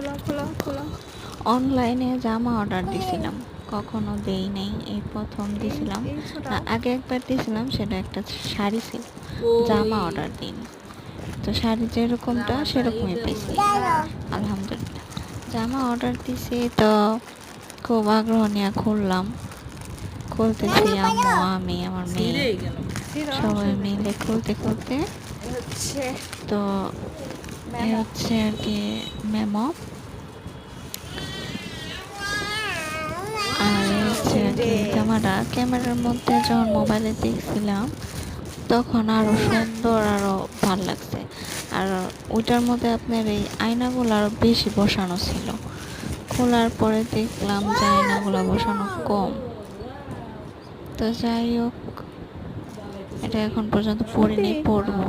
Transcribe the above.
খোলা খোলা খোলা। অনলাইনে জামা অর্ডার দিছিলাম, কখনো দেই নাই, এই প্রথম দিছিলাম। এই না, ছোটাও। আগে একবার দিছিলাম, সেটা একটা শাড়ি ছিল, জামা অর্ডার দিইনি। তো শাড়ি যেরকমটা সেরকমই পাইছি, আলহামদুলিল্লাহ। জামা অর্ডার দিছি তো খুব আগ্রহ নিয়ে খুললাম, খুলতেছি আম্মু আমি আমার মেয়ে সবাই মিলে খুলতে খুলতে হচ্ছে তো এই মেমো। হচ্ছে আর কি মেমো। আর এই হচ্ছে আর কি জামাটা ক্যামেরার মধ্যে যখন মোবাইলে দেখছিলাম তখন আরো সুন্দর, আরো ভাল লাগছে। আর ওইটার মধ্যে আপনার এই আয়নাগুলো আরো বেশি বসানো ছিল। খোলার পরে দেখলাম যে আয়নাগুলো বসানো কম। তো যাই হোক, এটা এখন পর্যন্ত পরিনি, পরবো।